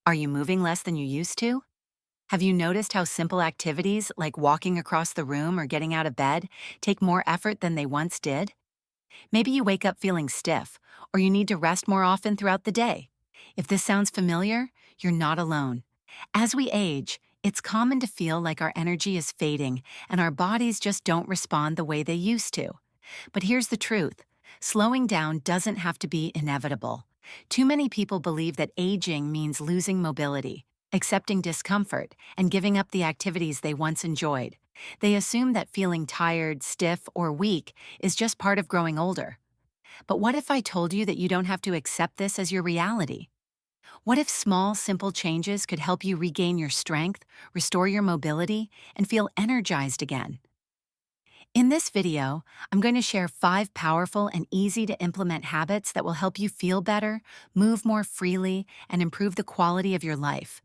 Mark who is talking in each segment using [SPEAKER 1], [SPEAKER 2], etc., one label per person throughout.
[SPEAKER 1] Are you moving less than you used to? Have you noticed how simple activities like walking across the room or getting out of bed take more effort than they once did? Maybe you wake up feeling stiff, or you need to rest more often throughout the day. If this sounds familiar, you're not alone. As we age, it's common to feel like our energy is fading and our bodies just don't respond the way they used to. But here's the truth: slowing down doesn't have to be inevitable. Too many people believe that aging means losing mobility, accepting discomfort, and giving up the activities they once enjoyed. They assume that feeling tired, stiff, or weak is just part of growing older. But what if I told you that you don't have to accept this as your reality? What if small, simple changes could help you regain your strength, restore your mobility, and feel energized again? In this video, I'm going to share 5 powerful and easy to implement habits that will help you feel better, move more freely, and improve the quality of your life.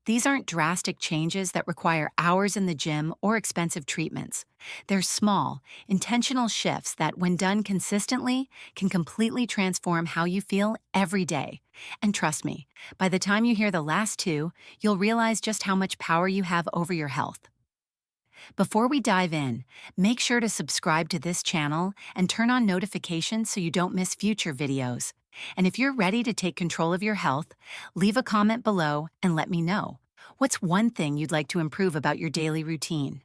[SPEAKER 1] These aren't drastic changes that require hours in the gym or expensive treatments. They're small, intentional shifts that, when done consistently, can completely transform how you feel every day. And trust me, by the time you hear the last 2, you'll realize just how much power you have over your health. Before we dive in, make sure to subscribe to this channel and turn on notifications so you don't miss future videos. And if you're ready to take control of your health, leave a comment below and let me know. What's one thing you'd like to improve about your daily routine?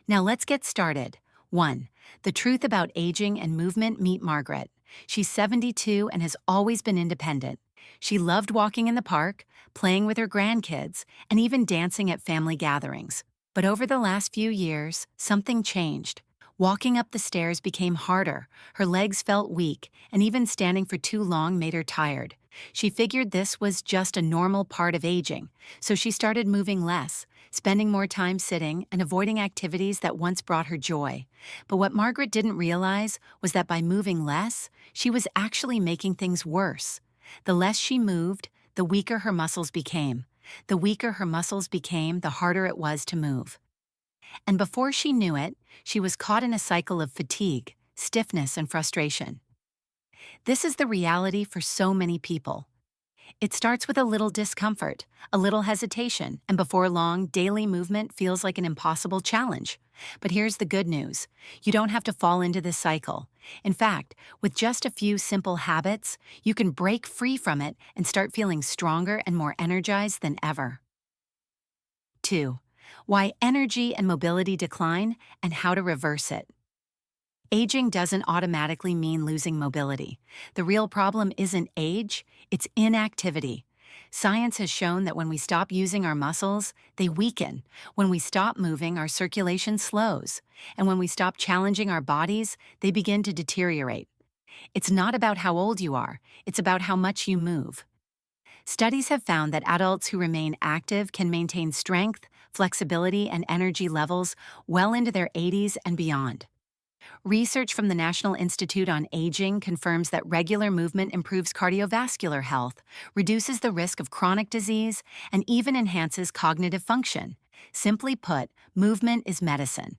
[SPEAKER 1] Now let's get started. 1. The truth about aging and movement. Meet Margaret. She's 72 and has always been independent. She loved walking in the park, playing with her grandkids, and even dancing at family gatherings. But over the last few years, something changed. Walking up the stairs became harder, her legs felt weak, and even standing for too long made her tired. She figured this was just a normal part of aging, so she started moving less, spending more time sitting and avoiding activities that once brought her joy. But what Margaret didn't realize was that by moving less, she was actually making things worse. The less she moved, the weaker her muscles became. The weaker her muscles became, the harder it was to move. And before she knew it, she was caught in a cycle of fatigue, stiffness, and frustration. This is the reality for so many people. It starts with a little discomfort, a little hesitation, and before long, daily movement feels like an impossible challenge. But here's the good news: you don't have to fall into this cycle. In fact, with just a few simple habits, you can break free from it and start feeling stronger and more energized than ever. 2. Why energy and mobility decline and how to reverse it. Aging doesn't automatically mean losing mobility. The real problem isn't age, it's inactivity. Science has shown that when we stop using our muscles, they weaken. When we stop moving, our circulation slows. And when we stop challenging our bodies, they begin to deteriorate. It's not about how old you are, it's about how much you move. Studies have found that adults who remain active can maintain strength, flexibility, and energy levels well into their 80s and beyond. Research from the National Institute on Aging confirms that regular movement improves cardiovascular health, reduces the risk of chronic disease, and even enhances cognitive function. Simply put, movement is medicine.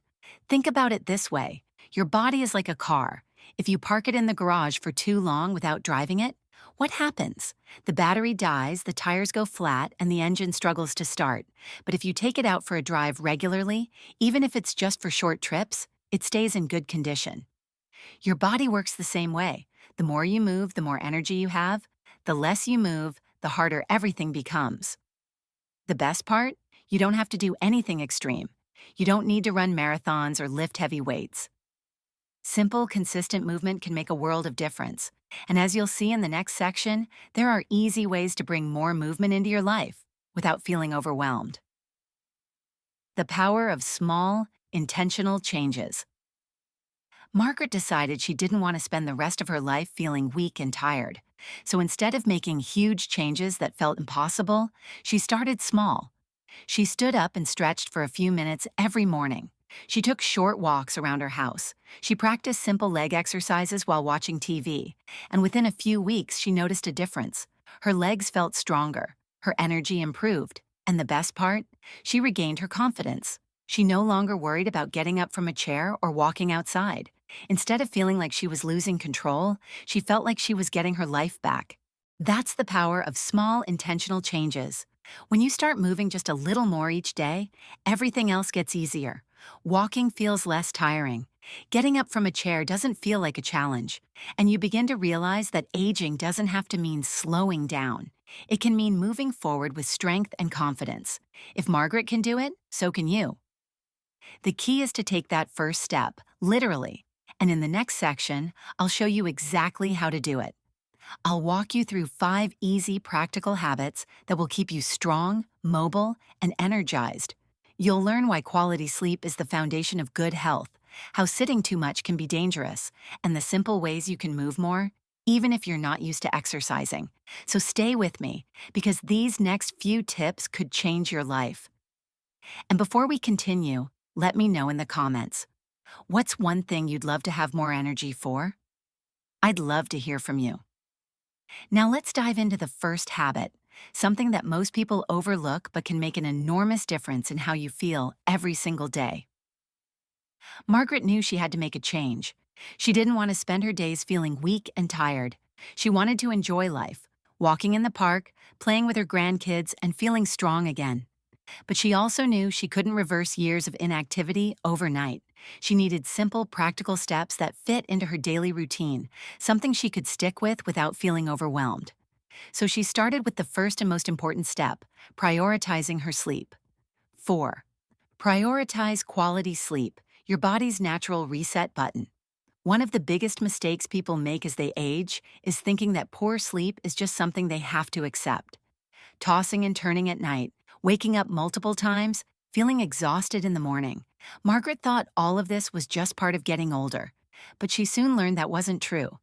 [SPEAKER 1] Think about it this way: your body is like a car. If you park it in the garage for too long without driving it, what happens? The battery dies, the tires go flat, and the engine struggles to start. But if you take it out for a drive regularly, even if it's just for short trips, it stays in good condition. Your body works the same way. The more you move, the more energy you have. The less you move, the harder everything becomes. The best part? You don't have to do anything extreme. You don't need to run marathons or lift heavy weights. Simple, consistent movement can make a world of difference. And as you'll see in the next section, there are easy ways to bring more movement into your life without feeling overwhelmed. The power of small, intentional changes. Margaret decided she didn't want to spend the rest of her life feeling weak and tired. So instead of making huge changes that felt impossible, she started small. She stood up and stretched for a few minutes every morning. She took short walks around her house. She practiced simple leg exercises while watching TV. And within a few weeks, she noticed a difference. Her legs felt stronger. Her energy improved. And the best part? She regained her confidence. She no longer worried about getting up from a chair or walking outside. Instead of feeling like she was losing control, she felt like she was getting her life back. That's the power of small, intentional changes. When you start moving just a little more each day, everything else gets easier. Walking feels less tiring. Getting up from a chair doesn't feel like a challenge. And you begin to realize that aging doesn't have to mean slowing down. It can mean moving forward with strength and confidence. If Margaret can do it, so can you. The key is to take that first step, literally. And in the next section, I'll show you exactly how to do it. I'll walk you through 5 easy, practical habits that will keep you strong, mobile, and energized. You'll learn why quality sleep is the foundation of good health, how sitting too much can be dangerous, and the simple ways you can move more, even if you're not used to exercising. So stay with me, because these next few tips could change your life. And before we continue, let me know in the comments. What's one thing you'd love to have more energy for? I'd love to hear from you. Now let's dive into the first habit, something that most people overlook but can make an enormous difference in how you feel every single day. Margaret knew she had to make a change. She didn't want to spend her days feeling weak and tired. She wanted to enjoy life, walking in the park, playing with her grandkids, and feeling strong again. But she also knew she couldn't reverse years of inactivity overnight. She needed simple, practical steps that fit into her daily routine, something she could stick with without feeling overwhelmed. So she started with the first and most important step, prioritizing her sleep. 4. Prioritize quality sleep, your body's natural reset button. One of the biggest mistakes people make as they age is thinking that poor sleep is just something they have to accept. Tossing and turning at night, waking up multiple times, feeling exhausted in the morning. Margaret thought all of this was just part of getting older, but she soon learned that wasn't true.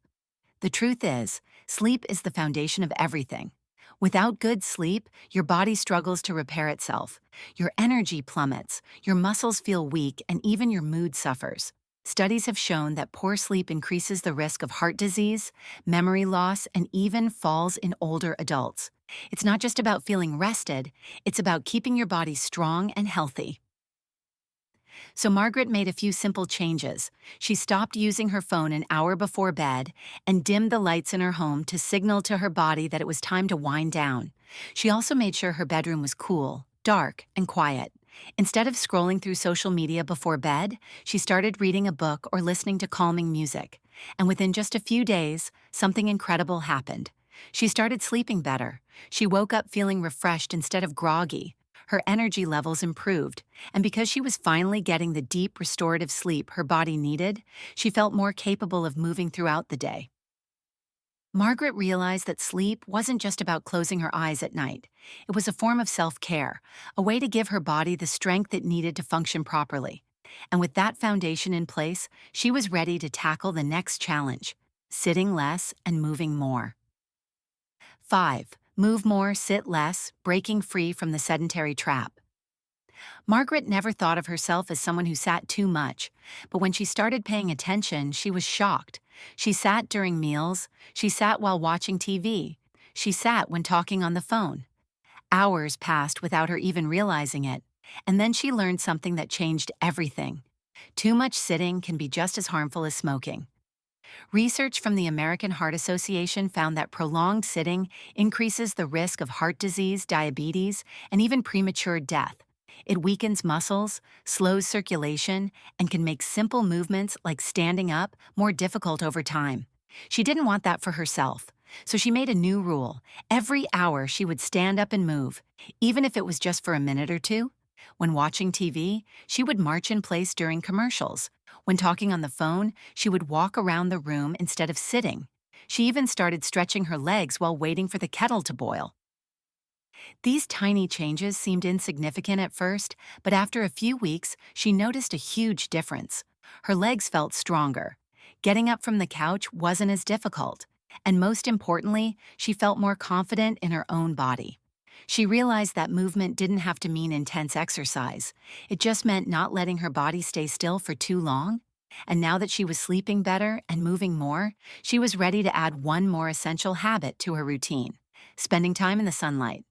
[SPEAKER 1] The truth is, sleep is the foundation of everything. Without good sleep, your body struggles to repair itself. Your energy plummets, your muscles feel weak, and even your mood suffers. Studies have shown that poor sleep increases the risk of heart disease, memory loss, and even falls in older adults. It's not just about feeling rested, it's about keeping your body strong and healthy. So Margaret made a few simple changes. She stopped using her phone an hour before bed and dimmed the lights in her home to signal to her body that it was time to wind down. She also made sure her bedroom was cool, dark, and quiet. Instead of scrolling through social media before bed, she started reading a book or listening to calming music. And within just a few days, something incredible happened. She started sleeping better. She woke up feeling refreshed instead of groggy. Her energy levels improved, and because she was finally getting the deep restorative sleep her body needed, she felt more capable of moving throughout the day. Margaret realized that sleep wasn't just about closing her eyes at night. It was a form of self-care, a way to give her body the strength it needed to function properly. And with that foundation in place, she was ready to tackle the next challenge, sitting less and moving more. 5. Move more, sit less, breaking free from the sedentary trap. Margaret never thought of herself as someone who sat too much, but when she started paying attention, she was shocked. She sat during meals, she sat while watching TV, she sat when talking on the phone. Hours passed without her even realizing it, and then she learned something that changed everything. Too much sitting can be just as harmful as smoking. Research from the American Heart Association found that prolonged sitting increases the risk of heart disease, diabetes, and even premature death. It weakens muscles, slows circulation, and can make simple movements like standing up more difficult over time. She didn't want that for herself, so she made a new rule. Every hour she would stand up and move, even if it was just for a minute or two. When watching TV, she would march in place during commercials. When talking on the phone, she would walk around the room instead of sitting. She even started stretching her legs while waiting for the kettle to boil. These tiny changes seemed insignificant at first, but after a few weeks, she noticed a huge difference. Her legs felt stronger. Getting up from the couch wasn't as difficult. And most importantly, she felt more confident in her own body. She realized that movement didn't have to mean intense exercise. It just meant not letting her body stay still for too long. And now that she was sleeping better and moving more, she was ready to add one more essential habit to her routine: spending time in the sunlight.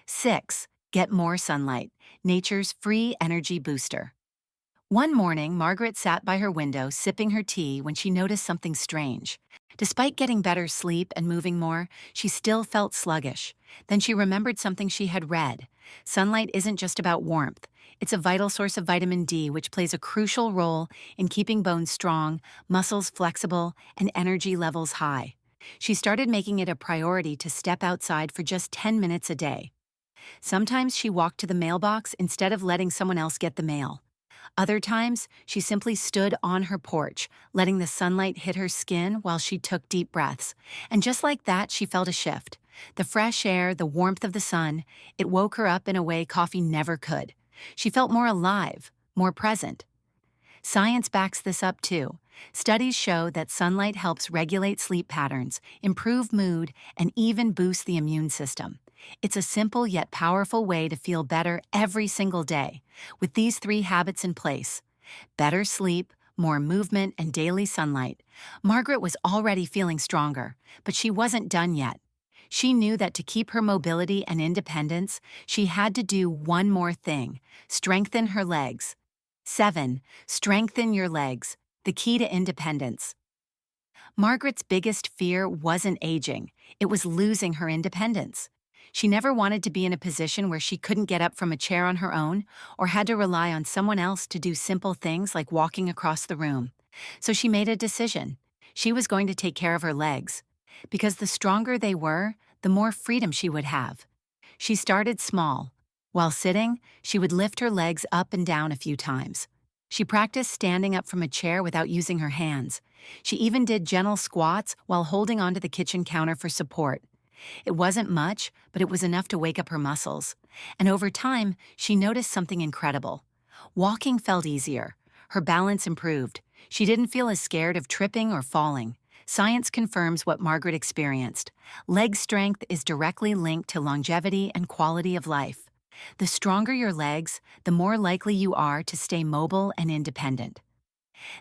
[SPEAKER 1] 6. Get more sunlight, nature's free energy booster. One morning, Margaret sat by her window sipping her tea when she noticed something strange. Despite getting better sleep and moving more, she still felt sluggish. Then she remembered something she had read. Sunlight isn't just about warmth. It's a vital source of vitamin D, which plays a crucial role in keeping bones strong, muscles flexible, and energy levels high. She started making it a priority to step outside for just 10 minutes a day. Sometimes she walked to the mailbox instead of letting someone else get the mail. Other times, she simply stood on her porch, letting the sunlight hit her skin while she took deep breaths. And just like that, she felt a shift. The fresh air, the warmth of the sun, it woke her up in a way coffee never could. She felt more alive, more present. Science backs this up too. Studies show that sunlight helps regulate sleep patterns, improve mood, and even boost the immune system. It's a simple yet powerful way to feel better every single day. With these three habits in place, better sleep, more movement, and daily sunlight, Margaret was already feeling stronger, but she wasn't done yet. She knew that to keep her mobility and independence, she had to do one more thing: strengthen her legs. 7. Strengthen your legs, the key to independence. Margaret's biggest fear wasn't aging, it was losing her independence. She never wanted to be in a position where she couldn't get up from a chair on her own or had to rely on someone else to do simple things like walking across the room. So she made a decision. She was going to take care of her legs. Because the stronger they were, the more freedom she would have. She started small. While sitting, she would lift her legs up and down a few times. She practiced standing up from a chair without using her hands. She even did gentle squats while holding onto the kitchen counter for support. It wasn't much, but it was enough to wake up her muscles. And over time, she noticed something incredible. Walking felt easier. Her balance improved. She didn't feel as scared of tripping or falling. Science confirms what Margaret experienced. Leg strength is directly linked to longevity and quality of life. The stronger your legs, the more likely you are to stay mobile and independent.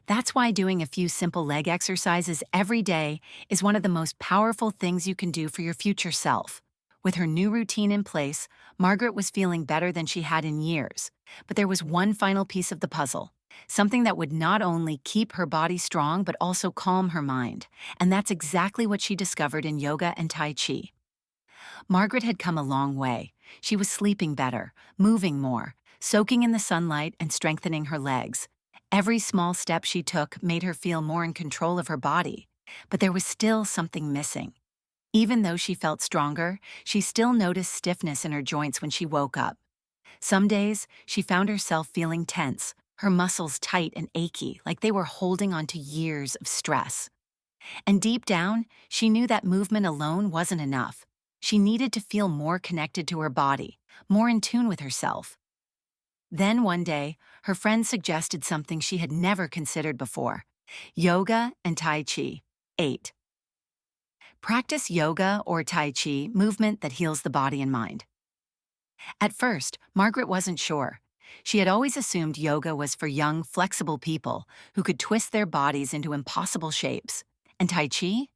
[SPEAKER 1] That's why doing a few simple leg exercises every day is one of the most powerful things you can do for your future self. With her new routine in place, Margaret was feeling better than she had in years. But there was one final piece of the puzzle, something that would not only keep her body strong but also calm her mind. And that's exactly what she discovered in yoga and Tai Chi. Margaret had come a long way. She was sleeping better, moving more, soaking in the sunlight and strengthening her legs. Every small step she took made her feel more in control of her body. But there was still something missing. Even though she felt stronger, she still noticed stiffness in her joints when she woke up. Some days, she found herself feeling tense, her muscles tight and achy, like they were holding on to years of stress. And deep down, she knew that movement alone wasn't enough. She needed to feel more connected to her body, more in tune with herself. Then one day, her friend suggested something she had never considered before: yoga and Tai Chi. 8. Practice yoga or Tai Chi, movement that heals the body and mind. At first, Margaret wasn't sure. She had always assumed yoga was for young, flexible people who could twist their bodies into impossible shapes. And Tai Chi?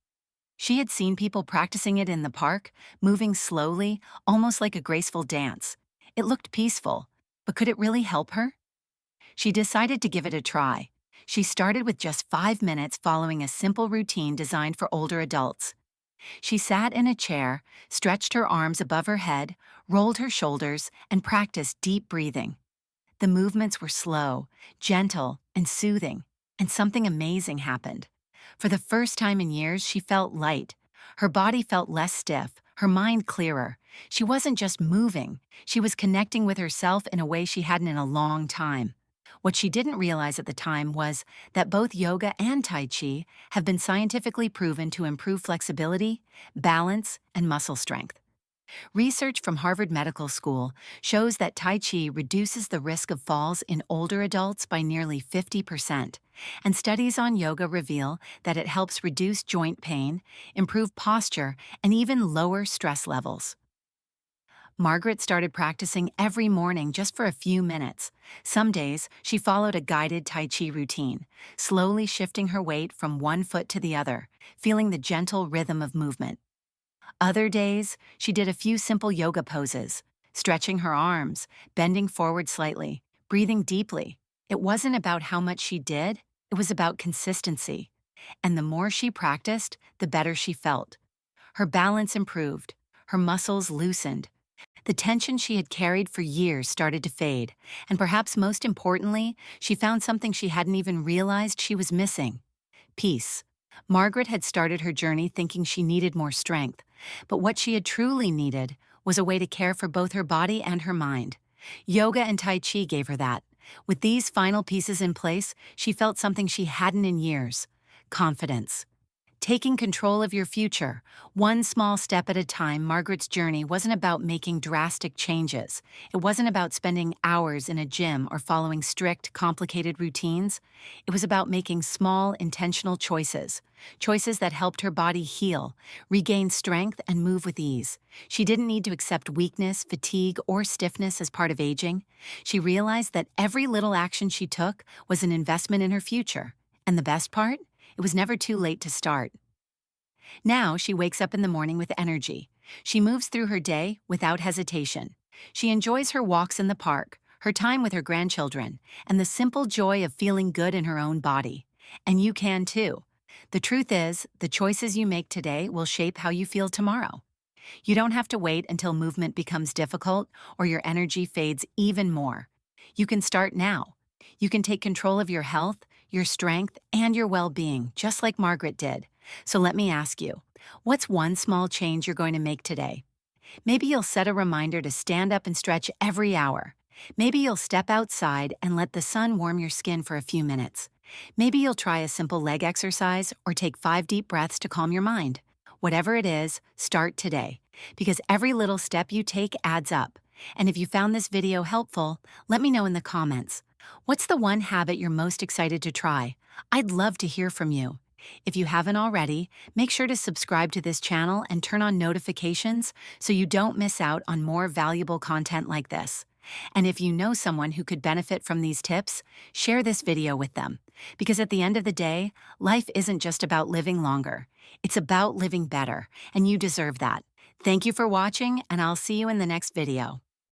[SPEAKER 1] She had seen people practicing it in the park, moving slowly, almost like a graceful dance. It looked peaceful, but could it really help her? She decided to give it a try. She started with just 5 minutes following a simple routine designed for older adults. She sat in a chair, stretched her arms above her head, rolled her shoulders, and practiced deep breathing. The movements were slow, gentle, and soothing, and something amazing happened. For the first time in years, she felt light. Her body felt less stiff, her mind clearer. She wasn't just moving, she was connecting with herself in a way she hadn't in a long time. What she didn't realize at the time was that both yoga and Tai Chi have been scientifically proven to improve flexibility, balance, and muscle strength. Research from Harvard Medical School shows that Tai Chi reduces the risk of falls in older adults by nearly 50%, and studies on yoga reveal that it helps reduce joint pain, improve posture, and even lower stress levels. Margaret started practicing every morning just for a few minutes. Some days, she followed a guided Tai Chi routine, slowly shifting her weight from one foot to the other, feeling the gentle rhythm of movement. Other days, she did a few simple yoga poses, stretching her arms, bending forward slightly, breathing deeply. It wasn't about how much she did, it was about consistency. And the more she practiced, the better she felt. Her balance improved, her muscles loosened. The tension she had carried for years started to fade, and perhaps most importantly, she found something she hadn't even realized she was missing: peace. Margaret had started her journey thinking she needed more strength, but what she had truly needed was a way to care for both her body and her mind. Yoga and Tai Chi gave her that. With these final pieces in place, she felt something she hadn't in years: confidence. Taking control of your future, one small step at a time. Margaret's journey wasn't about making drastic changes. It wasn't about spending hours in a gym or following strict, complicated routines. It was about making small, intentional choices. Choices that helped her body heal, regain strength, and move with ease. She didn't need to accept weakness, fatigue, or stiffness as part of aging. She realized that every little action she took was an investment in her future. And the best part? It was never too late to start. Now she wakes up in the morning with energy. She moves through her day without hesitation. She enjoys her walks in the park, her time with her grandchildren, and the simple joy of feeling good in her own body. And you can too. The truth is, the choices you make today will shape how you feel tomorrow. You don't have to wait until movement becomes difficult or your energy fades even more. You can start now. You can take control of your health, your strength, and your well-being, just like Margaret did. So let me ask you, what's one small change you're going to make today? Maybe you'll set a reminder to stand up and stretch every hour. Maybe you'll step outside and let the sun warm your skin for a few minutes. Maybe you'll try a simple leg exercise or take 5 deep breaths to calm your mind. Whatever it is, start today, because every little step you take adds up. And if you found this video helpful, let me know in the comments. What's the one habit you're most excited to try? I'd love to hear from you. If you haven't already, make sure to subscribe to this channel and turn on notifications so you don't miss out on more valuable content like this. And if you know someone who could benefit from these tips, share this video with them. Because at the end of the day, life isn't just about living longer. It's about living better, and you deserve that. Thank you for watching, and I'll see you in the next video.